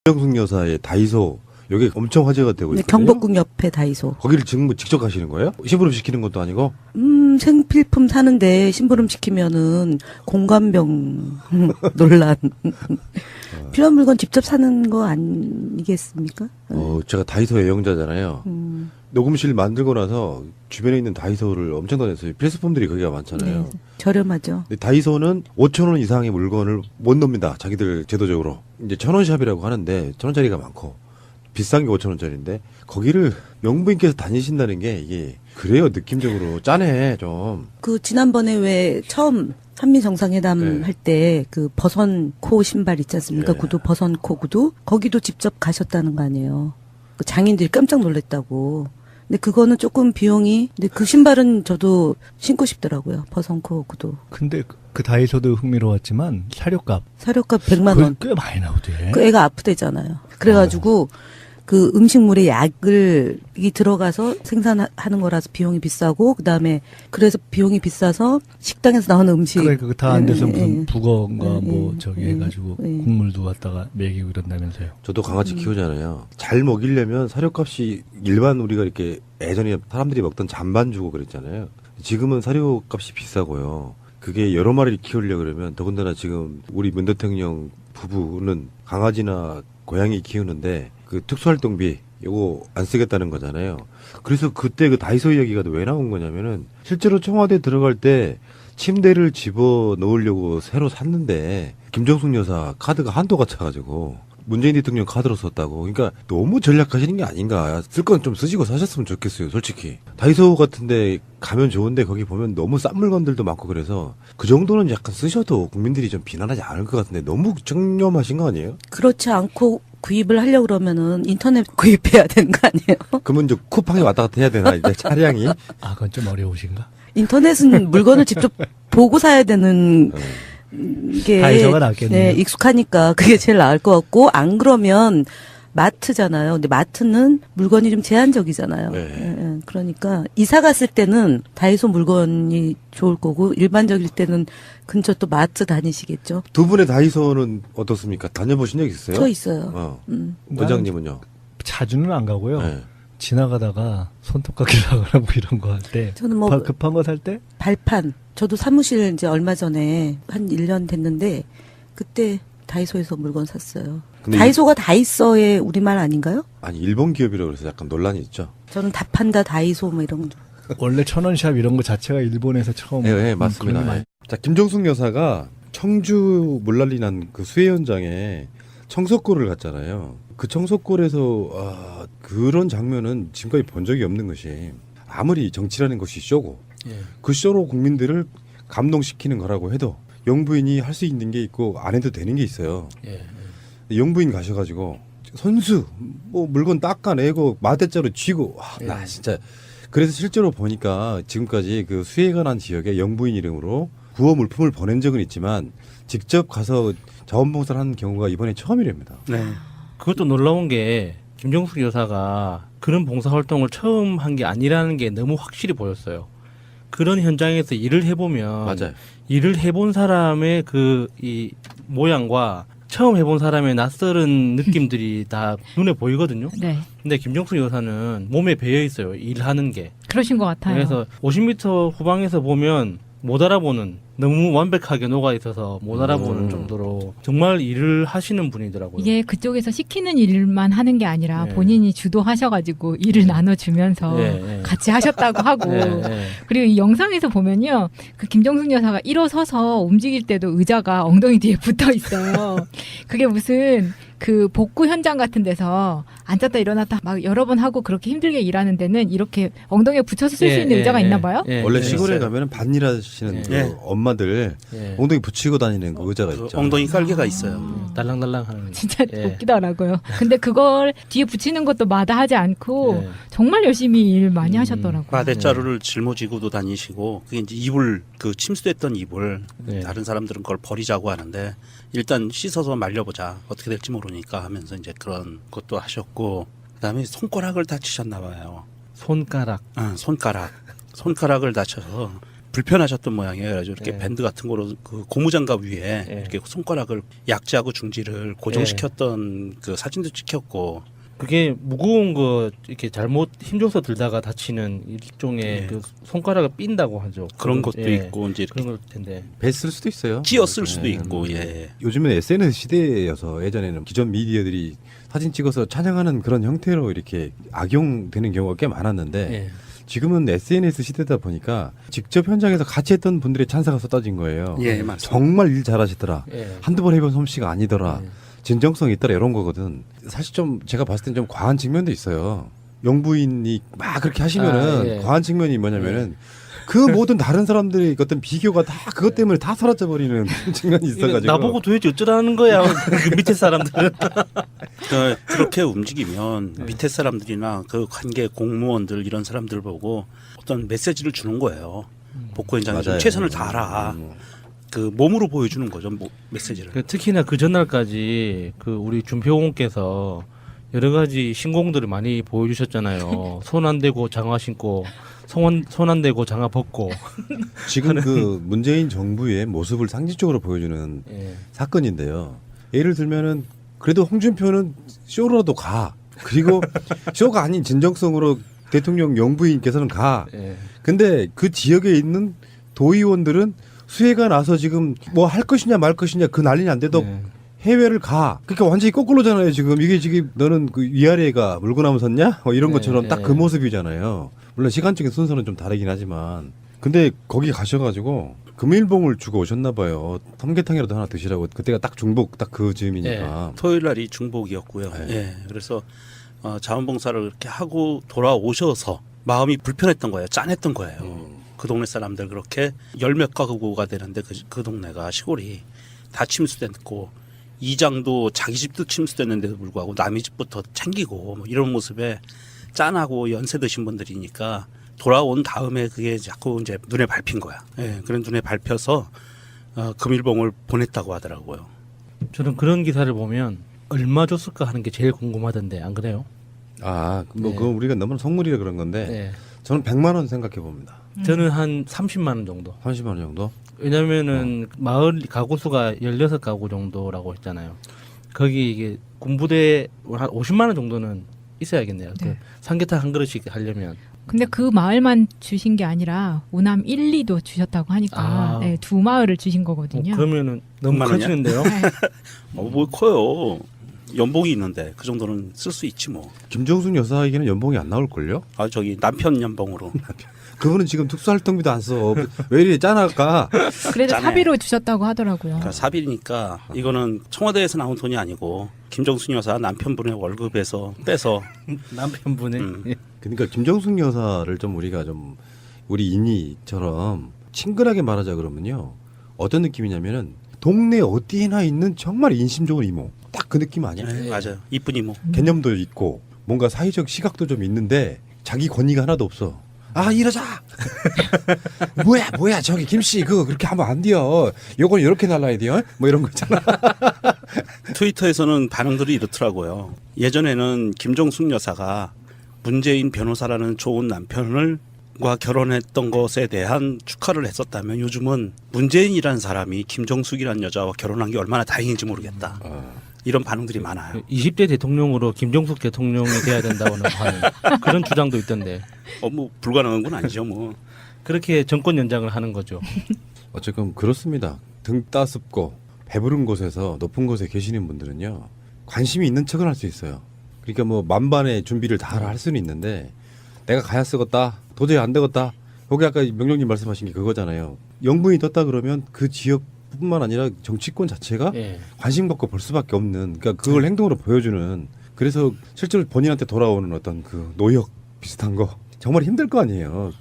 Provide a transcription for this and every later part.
김정숙 여사의 다이소 여기 엄청 화제가 되고 네, 있거든요. 경복궁 옆에 다이소. 거기를 지금 뭐 직접 가시는 거예요? 심부름 시키는 것도 아니고? 생필품 사는데 심부름 시키면은 공감병 논란. 필요한 물건 직접 사는 거 아니겠습니까? 제가 다이소 애용자잖아요. 녹음실 만들고 나서 주변에 있는 다이소를 엄청 다녔어요. 필수품들이 거기가 많잖아요. 네, 저렴하죠. 근데 다이소는 5,000원 이상의 물건을 못 넣습니다. 자기들 제도적으로. 이제 1,000원 샵이라고 하는데 1,000원짜리가 많고 비싼 게 5,000원짜리인데 거기를 명부인께서 다니신다는 게 이게 그래요. 느낌적으로 짠해 좀. 그 지난번에 왜 처음 한미 정상회담 네. 할 때 그 버선코 신발 있지 않습니까? 네. 구두 버선코 구두 거기도 직접 가셨다는 거 아니에요. 그 장인들이 깜짝 놀랐다고. 근데 그거는 조금 비용이 근데 그 신발은 저도 신고 싶더라고요. 버선코 구두. 근데 그 다이소도 흥미로웠지만 사료값 사료값 100만 원. 꽤 많이 나오대. 그 애가 아프대잖아요. 그래가지고 그 음식물에 약을 이 들어가서 생산하는 거라서 비용이 비싸고 그다음에 그래서 비용이 비싸서 식당에서 나오는 음식 그러니까 다 안 돼서 예, 무슨 예. 북어인가 예, 뭐 예, 저기 예, 해가지고 예. 국물도 갖다가 먹이고 이런다면서요. 저도 강아지 키우잖아요. 잘 먹이려면 사료값이 일반 우리가 이렇게 예전에 사람들이 먹던 잔반 주고 그랬잖아요. 지금은 사료값이 비싸고요. 그게 여러 마리를 키우려고 그러면 더군다나 지금 우리 문 대통령 부부는 강아지나 고양이 키우는데 그 특수활동비 이거 안 쓰겠다는 거잖아요. 그래서 그때 그 다이소 이야기가 왜 나온 거냐면은 실제로 청와대 들어갈 때 침대를 집어 넣으려고 새로 샀는데 김정숙 여사 카드가 한도가 차가지고 문재인 대통령 카드로 썼다고. 그러니까 너무 전략하시는 게 아닌가. 쓸 건 좀 쓰시고 사셨으면 좋겠어요, 솔직히. 다이소 같은데 가면 좋은데 거기 보면 너무 싼 물건들도 많고 그래서 그 정도는 약간 쓰셔도 국민들이 좀 비난하지 않을 것 같은데 너무 청렴하신 거 아니에요? 그렇지 않고 구입을 하려고 그러면은 인터넷 구입해야 되는 거 아니에요? 그러면 이제 쿠팡에 왔다 갔다 해야 되나 이제 차량이? 아, 그건 좀 어려우신가? 인터넷은 물건을 직접 보고 사야 되는 게 다이소가 낫겠네요. 네, 익숙하니까 그게 제일 나을 것 같고 안 그러면 마트잖아요. 근데 마트는 물건이 좀 제한적이잖아요. 네. 예, 예. 그러니까 이사 갔을 때는 다이소 물건이 좋을 거고 일반적일 때는 근처 또 마트 다니시겠죠. 두 분의 다이소는 어떻습니까? 다녀보신 적 있어요? 저 있어요. 원장님은요? 자주는 안 가고요. 네. 지나가다가 손톱 깎이려고 하고 이런 거 할 때. 저는 뭐 급한 거 살 때? 발판. 저도 사무실 이제 얼마 전에 한 1년 됐는데 그때 다이소에서 물건 샀어요. 근데 다이소가 다이소의 우리말 아닌가요? 아니 일본 기업이라고 그래서 약간 논란이 있죠. 저는 다 판다 다이소 뭐 이런 거. 원래 1,000원샵 이런 거 자체가 일본에서 처음. 네, 네, 맞습니다. 그런 게 많이- 자, 김정숙 여사가 청주 물난리 난 그 수해 현장에 청소골을 갔잖아요. 그 청소골에서 그런 장면은 지금까지 본 적이 없는 것이 아무리 정치라는 것이 쇼고 그 쇼로 국민들을 감동시키는 거라고 해도 영부인이 할 수 있는 게 있고 안 해도 되는 게 있어요. 영부인 가셔가지고 선수 뭐 물건 닦아내고 마대자루 쥐고 나 진짜 그래서 실제로 보니까 지금까지 그 수해가 난 지역에 영부인 이름으로 구호 물품을 보낸 적은 있지만 직접 가서 자원봉사를 하는 경우가 이번에 처음이랍니다. 네. 그것도 놀라운 게 김정숙 여사가 그런 봉사활동을 처음 한 게 아니라는 게 너무 확실히 보였어요. 그런 현장에서 일을 해보면 맞아요. 일을 해본 사람의 그 이 모양과 처음 해본 사람의 낯설은 느낌들이 다 눈에 보이거든요. 네. 근데 김정숙 여사는 몸에 배어 있어요. 일하는 게. 그러신 것 같아요. 그래서 50m 후방에서 보면 못 알아보는 너무 완벽하게 녹아 있어서 못 알아보는 정도로 정말 일을 하시는 분이더라고요. 이게 그쪽에서 시키는 일만 하는 게 아니라 네. 본인이 주도하셔가지고 일을 나눠주면서 네. 같이 하셨다고 하고 네. 그리고 이 영상에서 보면요 그 김정숙 여사가 일어서서 움직일 때도 의자가 엉덩이 뒤에 붙어 있어요. 그게 무슨 그 복구 현장 같은 데서 앉았다 일어났다 막 여러 번 하고 그렇게 힘들게 일하는 데는 이렇게 엉덩이에 붙여서 쓸 수 있는 의자가 있나 봐요. 원래 시골에 가면은 밭일하시는 그 예. 엄마들 예. 엉덩이 붙이고 다니는 그 의자가 있죠. 엉덩이 깔개가 있어요. 달랑달랑 하는. 진짜 예. 웃기더라고요. 근데 그걸 뒤에 붙이는 것도 마다하지 않고 예. 정말 열심히 일 많이 하셨더라고요. 마대자루를 짊어지고도 다니시고 그게 이제 이불 그 침수됐던 이불 네. 다른 사람들은 그걸 버리자고 하는데 일단 씻어서 말려보자 어떻게 될지 모르니까 하면서 이제 그런 것도 하셨고 그다음에 손가락을 다치셨나 봐요. 손가락. 손가락을 다쳐서 불편하셨던 모양이에요. 그래서 이렇게 예. 밴드 같은 거로 그 고무장갑 위에 예. 이렇게 손가락을 약지하고 중지를 고정시켰던 그 사진도 찍혔고 그게 무거운 거 이렇게 잘못 힘줘서 들다가 다치는 일종의 예. 그 손가락을 삔다고 하죠. 그런 것도 예. 있고 이제 이렇게 그런 걸 텐데. 뱄을 수도 있어요. 찧었을 수도 예. 있고 예. 요즘은 SNS 시대여서 예전에는 기존 미디어들이 사진 찍어서 찬양하는 그런 형태로 이렇게 악용되는 경우가 꽤 많았는데 예. 지금은 SNS 시대다 보니까 직접 현장에서 같이 했던 분들의 찬사가 쏟아진 거예요. 예, 맞습니다. 정말 일 잘하시더라. 예. 한두 번 해본 솜씨가 아니더라. 예. 진정성이 있더라 이런 거거든. 사실 좀 제가 봤을 땐 좀 과한 측면도 있어요. 영부인이 막 그렇게 하시면은 아, 예. 과한 측면이 뭐냐면은 그 모든 다른 사람들의 어떤 비교가 다 그것 때문에 다 사라져 버리는 측면이 있어가지고. 나보고 도대체 어쩌라는 거야. 그 밑에 사람들은. 그러니까 그렇게 움직이면 밑에 사람들이나 그 관계 공무원들 이런 사람들 보고 어떤 메시지를 주는 거예요. 복구 현장에서 맞아요. 최선을 다하라. 그 몸으로 보여주는 거죠. 메시지를. 그 특히나 그 전날까지 그 우리 준표공께서 여러 가지 신공들을 많이 보여주셨잖아요. 손 안 대고 장화 신고, 손 안 대고 장화 벗고. 지금 그 문재인 정부의 모습을 상징적으로 보여주는 예. 사건인데요. 예를 들면은 그래도 홍준표는 쇼로라도 가. 그리고 쇼가 아닌 진정성으로 대통령 영부인께서는 가. 예. 근데 그 지역에 있는 도의원들은 수해가 나서 지금 뭐 할 것이냐 말 것이냐 그 난리는 안 돼도 예. 해외를 가. 그러니까 완전히 거꾸로잖아요. 지금 이게 지금 너는 그 위아래가 물구나무 섰냐? 뭐 이런 네, 것처럼 딱 그 네. 모습이잖아요. 물론 시간적인 순서는 좀 다르긴 하지만. 근데 거기 가셔가지고 금일봉을 주고 오셨나 봐요. 삼계탕이라도 하나 드시라고. 그때가 딱 중복 딱 그 즈음이니까. 토요일 날이 중복이었고요. 네. 예. 그래서 자원봉사를 이렇게 하고 돌아오셔서 마음이 불편했던 거예요. 짠했던 거예요. 그 동네 사람들 그렇게 열 몇 가구가 되는데 그 동네가 시골이 다 침수됐고 이장도 자기 집도 침수됐는데도 불구하고 남의 집부터 챙기고 뭐 이런 모습에 짠하고 연세 드신 분들이니까 돌아온 다음에 그게 자꾸 이제 눈에 밟힌 거야. 예. 그런 눈에 밟혀서 금일봉을 보냈다고 하더라고요. 저는 그런 기사를 보면 얼마 줬을까 하는 게 제일 궁금하던데 안 그래요? 아, 뭐 네. 그거 우리가 너무 속물이라 그런 건데 네. 저는 100만 원 생각해 봅니다. 저는 한 30만 원 정도. 30만 원 정도? 왜냐면은 마을 가구 수가 16가구 정도라고 했잖아요. 거기 이게 군부대 한 50만 원 정도는 있어야겠네요. 그 네. 삼계탕 한 그릇씩 하려면. 근데 그 마을만 주신 게 아니라 오남 1, 2도 주셨다고 하니까 아. 네, 두 마을을 주신 거거든요. 그러면은 너무 그만 원이야? 커지는데요. 뭐 커요. 연봉이 있는데 그 정도는 쓸 수 있지 뭐. 김정숙 여사에게는 연봉이 안 나올걸요? 아 저기 남편 연봉으로. 그분은 지금 특수활동비도 안 써. 왜 이리 짠할까? 그래도 짠해. 사비로 주셨다고 하더라고요. 그러니까 사비니까 이거는 청와대에서 나온 돈이 아니고 김정숙 여사 남편분의 월급에서 빼서 남편분의 그러니까 김정숙 여사를 좀 우리가 좀 우리 인이처럼 친근하게 말하자 그러면요. 어떤 느낌이냐면은 동네 어디에나 있는 정말 인심 좋은 이모. 딱 그 느낌 아니야? 네, 맞아요. 이쁜 이모. 개념도 있고 뭔가 사회적 시각도 좀 있는데 자기 권위가 하나도 없어. 아 이러자. 뭐야 저기 김씨 그거 그렇게 하면 안 돼요. 요건 이렇게 날라야 돼요. 뭐 이런 거 있잖아. 트위터에서는 반응들이 이렇더라고요. 예전에는 김정숙 여사가 문재인 변호사라는 좋은 남편을 과 결혼했던 것에 대한 축하를 했었다면 요즘은 문재인이라는 사람이 김정숙이라는 여자와 결혼한 게 얼마나 다행인지 모르겠다. 이런 반응들이 많아요. 20대 대통령으로 김정숙 대통령이 돼야 된다고는 하는 그런 주장도 있던데 뭐 불가능한 건 아니죠 뭐. 그렇게 정권 연장을 하는 거죠. 어쨌건 그렇습니다. 등 따습고 배부른 곳에서 높은 곳에 계시는 분들은요. 관심이 있는 척은 할 수 있어요. 그러니까 뭐 만반의 준비를 다 할 수는 있는데 내가 가야 쓰겠다. 도저히 안 되겠다. 여기 아까 명령님 말씀하신 게 그거잖아요. 영부인이 떴다 그러면 그 지역뿐만 아니라 정치권 자체가 예. 관심 갖고 볼 수밖에 없는. 그러니까 그걸 행동으로 보여주는. 그래서 실제로 본인한테 돌아오는 어떤 그 노역 비슷한 거 정말 힘들 거 아니에요.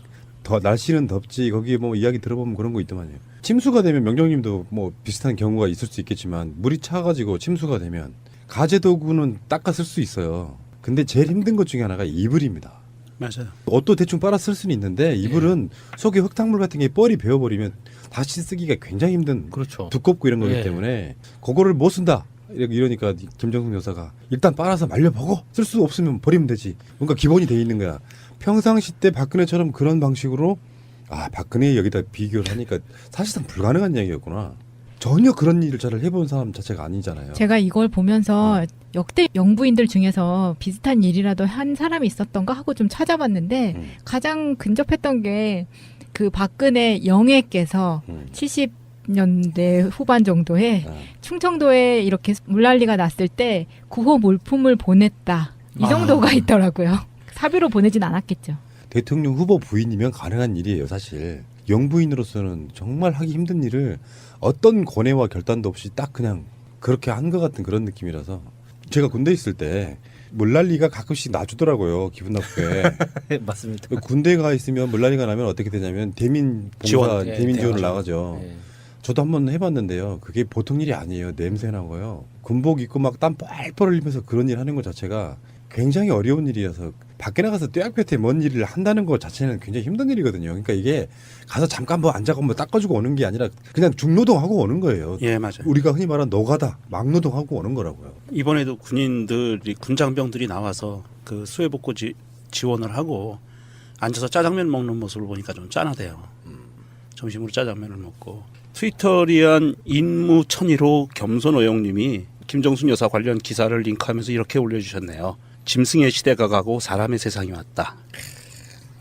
더 날씨는 덥지. 거기에 뭐 이야기 들어보면 그런 거 있더만요. 침수가 되면 명령님도 뭐 비슷한 경우가 있을 수 있겠지만 물이 차가지고 침수가 되면 가재 도구는 닦아 쓸 수 있어요. 근데 제일 힘든 것 중에 하나가 이불입니다. 맞아요. 옷도 대충 빨아 쓸 수는 있는데 이불은 속에 흙탕물 같은 게 뻘이 베어버리면 다시 쓰기가 굉장히 힘든 그렇죠. 두껍고 이런 거기 예. 때문에 그거를 못 쓴다 이러니까 김정숙 여사가 일단 빨아서 말려보고 쓸 수 없으면 버리면 되지. 뭔가 기본이 돼 있는 거야. 평상시 때 박근혜처럼 그런 방식으로 아, 박근혜 여기다 비교를 하니까 사실상 불가능한 얘기였구나. 전혀 그런 일을 잘 해본 사람 자체가 아니잖아요. 제가 이걸 보면서 역대 영부인들 중에서 비슷한 일이라도 한 사람이 있었던가 하고 좀 찾아봤는데 가장 근접했던 게 그 박근혜 영애께서 70년대 후반 정도에 충청도에 이렇게 물난리가 났을 때 구호 물품을 보냈다. 이 정도가 있더라고요. 사비로 보내진 않았겠죠. 대통령 후보 부인이면 가능한 일이에요, 사실. 영부인으로서는 정말 하기 힘든 일을 어떤 권해와 결단도 없이 딱 그냥 그렇게 한 것 같은 그런 느낌이라서. 제가 군대 있을 때 물난리가 가끔씩 나주더라고요, 기분 나쁘게. 맞습니다. 군대 가 있으면 물난리가 나면 어떻게 되냐면 대민 봉사, 지원, 대민 지원을 나가죠. 예. 저도 한번 해봤는데요. 그게 보통 일이 아니에요. 냄새 나고요. 군복 입고 막 땀 뻘뻘 흘리면서 그런 일 하는 것 자체가 굉장히 어려운 일이어서 밖에 나가서 떼약볕에 먼 일을 한다는 것 자체는 굉장히 힘든 일이거든요. 그러니까 이게 가서 잠깐 뭐 앉아가 뭐 닦아주고 오는 게 아니라 그냥 중노동하고 오는 거예요. 예, 맞아요. 우리가 흔히 말하는 노가다, 막노동하고 오는 거라고요. 이번에도 군인들이 군장병들이 나와서 그 수해복구 지원을 하고 앉아서 짜장면 먹는 모습을 보니까 좀 짠하대요. 점심으로 짜장면을 먹고. 트위터리안 인무천의로 겸손어영님이 김정순 여사 관련 기사를 링크하면서 이렇게 올려주셨네요. 짐승의 시대가 가고 사람의 세상이 왔다.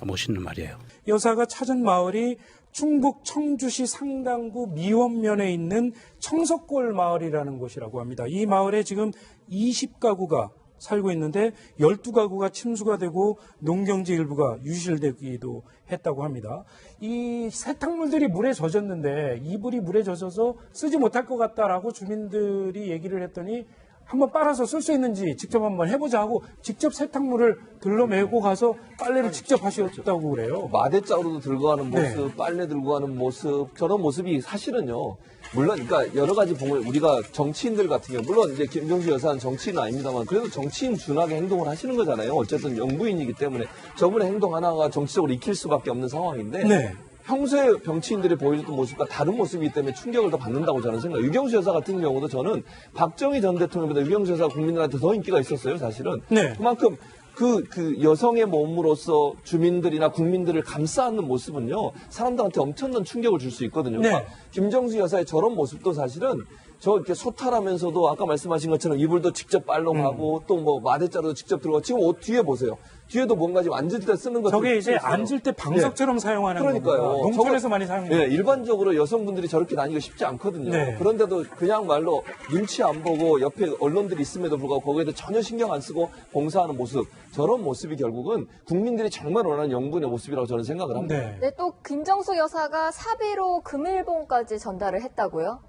멋있는 말이에요. 여사가 찾은 마을이 충북 청주시 상당구 미원면에 있는 청석골 마을이라는 곳이라고 합니다. 이 마을에 지금 20가구가 살고 있는데 12가구가 침수가 되고 농경지 일부가 유실되기도 했다고 합니다. 이 세탁물들이 물에 젖었는데 이불이 물에 젖어서 쓰지 못할 것 같다라고 주민들이 얘기를 했더니 한번 빨아서 쓸 수 있는지 직접 한번 해보자 하고 직접 세탁물을 들러메고 가서 빨래를 직접 하셨다고 그래요. 마대자루도 들고 가는 모습, 네. 빨래 들고 가는 모습, 저런 모습이 사실은요. 물론, 그러니까 여러 가지 보면 우리가 정치인들 같은 경우, 물론 이제 김정수 여사는 정치인은 아닙니다만, 그래도 정치인 준하게 행동을 하시는 거잖아요. 어쨌든 영부인이기 때문에 저분의 행동 하나가 정치적으로 익힐 수밖에 없는 상황인데, 네. 평소에 정치인들이 보여줬던 모습과 다른 모습이기 때문에 충격을 더 받는다고 저는 생각해요. 유경수 여사 같은 경우도 저는 박정희 전 대통령보다 유경수 여사가 국민들한테 더 인기가 있었어요, 사실은. 네. 그만큼 그 여성의 몸으로서 주민들이나 국민들을 감싸는 모습은요, 사람들한테 엄청난 충격을 줄 수 있거든요. 네. 그러니까 김정수 여사의 저런 모습도 사실은 저 이렇게 소탈하면서도 아까 말씀하신 것처럼 이불도 직접 빨롱하고 또 뭐 마대자루도 직접 들어가고 지금 옷 뒤에 보세요. 뒤에도 뭔가 지금 앉을 때 쓰는 것들. 저게 이제 앉을 때 방석처럼 사용하는 그러니까요. 겁니다. 농촌에서 많이 사용해요. 예, 일반적으로 여성분들이 저렇게 다니기가 쉽지 않거든요. 네. 그런데도 그냥 말로 눈치 안 보고 옆에 언론들이 있음에도 불구하고 거기에 대해 전혀 신경 안 쓰고 봉사하는 모습, 저런 모습이 결국은 국민들이 정말 원하는 영분의 모습이라고 저는 생각을 합니다. 네. 네, 또 김정수 여사가 사비로 금일봉까지 전달을 했다고요?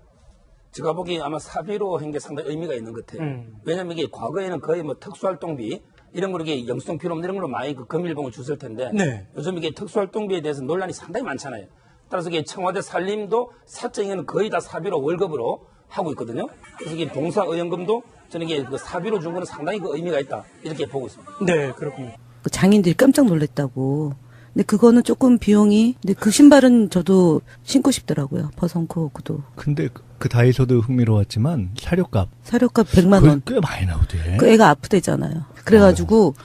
제가 보기에 아마 사비로 한 게 상당히 의미가 있는 것 같아요. 왜냐면 이게 과거에는 거의 뭐 특수활동비 이런 걸로 이게 영수증 필요 없는 이런 걸로 많이 그 금일봉을 줬을 텐데 네. 요즘 이게 특수활동비에 대해서 논란이 상당히 많잖아요. 따라서 이게 청와대 살림도 사적에는 거의 다 사비로 월급으로 하고 있거든요. 그래서 이게 봉사의원금도 저는 이게 그 사비로 준 거는 상당히 그 의미가 있다 이렇게 보고 있습니다. 네, 그렇군요. 그 장인들이 깜짝 놀랐다고. 근데 그거는 조금 비용이, 근데 그 신발은 저도 신고 싶더라고요. 버선코 구도. 근데 그 다이소도 흥미로웠지만 사료값 사료값 100만 원. 꽤 많이 나오대. 그 애가 아프대잖아요. 그래가지고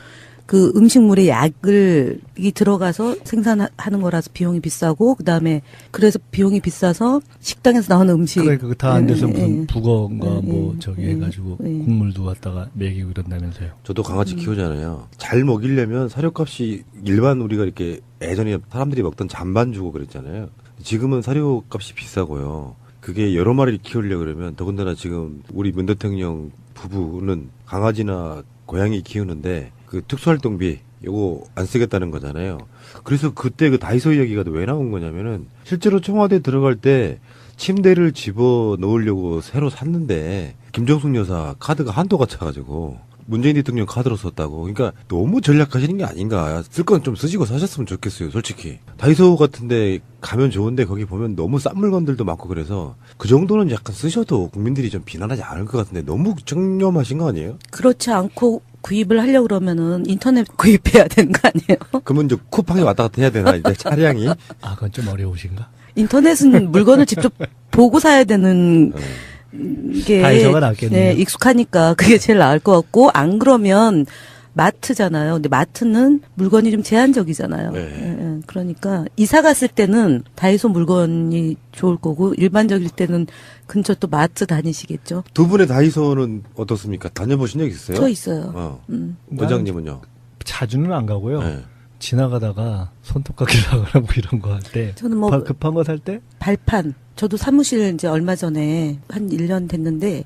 그 음식물에 약을 이 들어가서 생산하는 거라서 비용이 비싸고 그다음에 그래서 비용이 비싸서 식당에서 나오는 음식 그러니까 다 안 돼서 예, 무슨 예. 북어인가 뭐 예, 저기 예, 해가지고 예. 국물도 갖다가 먹이고 그런다면서요. 저도 강아지 키우잖아요. 잘 먹이려면 사료값이 일반 우리가 이렇게 예전에 사람들이 먹던 잔반 주고 그랬잖아요. 지금은 사료값이 비싸고요. 그게 여러 마리를 키우려고 그러면 더군다나 지금 우리 문 대통령 부부는 강아지나 고양이 키우는데 그 특수활동비 요거 안 쓰겠다는 거잖아요. 그래서 그때 그 다이소 이야기가 왜 나온 거냐면은 실제로 청와대 들어갈 때 침대를 집어 넣으려고 새로 샀는데 김정숙 여사 카드가 한도가 차가지고 문재인 대통령 카드로 썼다고. 그러니까 너무 전략하시는 게 아닌가. 쓸 건 좀 쓰시고 사셨으면 좋겠어요, 솔직히. 다이소 같은데 가면 좋은데 거기 보면 너무 싼 물건들도 많고 그래서 그 정도는 약간 쓰셔도 국민들이 좀 비난하지 않을 것 같은데 너무 청렴하신 거 아니에요? 그렇지 않고 구입을 하려고 그러면은 인터넷 구입해야 되는 거 아니에요? 그러면 이제 쿠팡이 왔다 갔다 해야 되나 이제 차량이? 아, 그건 좀 어려우신가? 인터넷은 물건을 직접 보고 사야 되는 게 다이소가 낫겠네요. 네, 익숙하니까 그게 제일 나을 것 같고 안 그러면 마트잖아요. 근데 마트는 물건이 좀 제한적이잖아요. 네. 예, 예. 그러니까 이사 갔을 때는 다이소 물건이 좋을 거고 일반적일 때는 근처 또 마트 다니시겠죠. 두 분의 다이소는 어떻습니까? 다녀보신 적 있어요? 저 있어요. 어. 음. 원장님은요? 자주는 안 가고요. 네. 지나가다가 손톱깎이라고 하고 이런 거 할 때. 저는 뭐 급한 거 살 때? 발판. 저도 사무실 이제 얼마 전에 한 1년 됐는데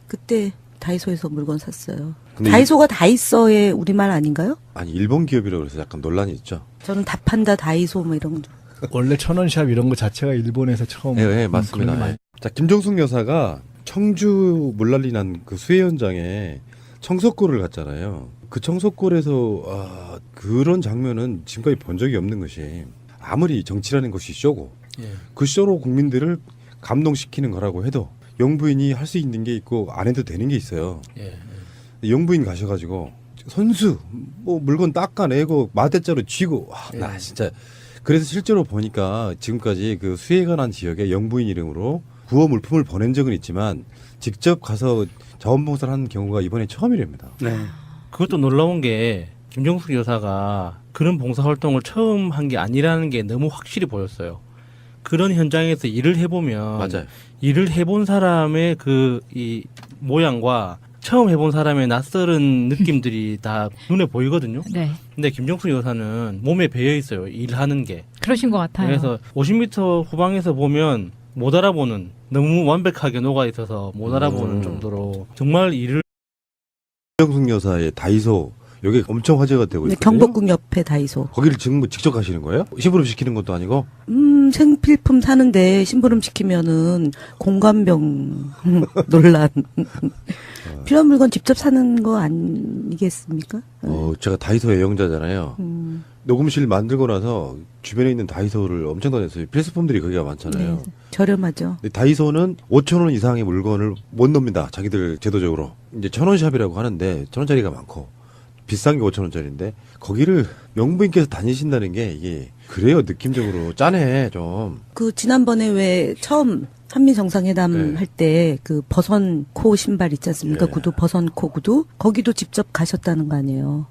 그때 다이소에서 물건 샀어요. 근데 다이소가 다이소의 우리말 아닌가요? 아니 일본 기업이라고 그래서 약간 논란이 있죠. 저는 다 판다 다이소 뭐 이런 거. 원래 천원샵 이런 거 자체가 일본에서 처음. 네, 네 맞습니다. 그런 게 많이- 자, 김정숙 여사가 청주 물난리 난 그 수해 현장에 청소골을 갔잖아요. 그 청소골에서 그런 장면은 지금까지 본 적이 없는 것이 아무리 정치라는 것이 쇼고 예. 그 쇼로 국민들을 감동시키는 거라고 해도 영부인이 할 수 있는 게 있고 안 해도 되는 게 있어요. 예. 영부인 가셔가지고 선수 뭐 물건 닦아내고 마대자루 쥐고 나 예. 진짜 그래서 실제로 보니까 지금까지 그 수해가 난 지역에 영부인 이름으로 구호 물품을 보낸 적은 있지만 직접 가서 자원봉사를 하는 경우가 이번에 처음이랍니다. 네. 그것도 놀라운 게 김정숙 여사가 그런 봉사활동을 처음 한 게 아니라는 게 너무 확실히 보였어요. 그런 현장에서 일을 해보면 맞아요. 일을 해본 사람의 그 이 모양과 처음 해본 사람의 낯설은 느낌들이 다 눈에 보이거든요. 네. 근데 김정숙 여사는 몸에 배어 있어요. 일하는 게. 그러신 것 같아요. 그래서 50m 후방에서 보면 못 알아보는 너무 완벽하게 녹아 있어서 못 알아보는 정도로 정말 일을 김정숙 여사의 다이소 여기 엄청 화제가 되고 네, 있거든요. 경복궁 옆에 다이소. 거기를 지금 직접 가시는 거예요? 심부름 시키는 것도 아니고? 생필품 사는데 심부름 시키면은 공감병 논란. 필요한 물건 직접 사는 거 아니겠습니까? 제가 다이소 애용자잖아요. 녹음실 만들고 나서 주변에 있는 다이소를 엄청 다녔어요. 필수품들이 거기가 많잖아요. 네, 저렴하죠. 근데 다이소는 5,000원 이상의 물건을 못 넣습니다. 자기들 제도적으로. 이제 1,000원 샵이라고 하는데 1,000원짜리가 많고 비싼 게 5,000원짜리인데 거기를 영부인께서 다니신다는 게 이게 그래요. 느낌적으로 짠해 좀. 그 지난번에 왜 처음 한미 정상회담 네. 할 때 그 버선코 신발 있지 않습니까? 네. 구두 버선코 구두 거기도 직접 가셨다는 거 아니에요.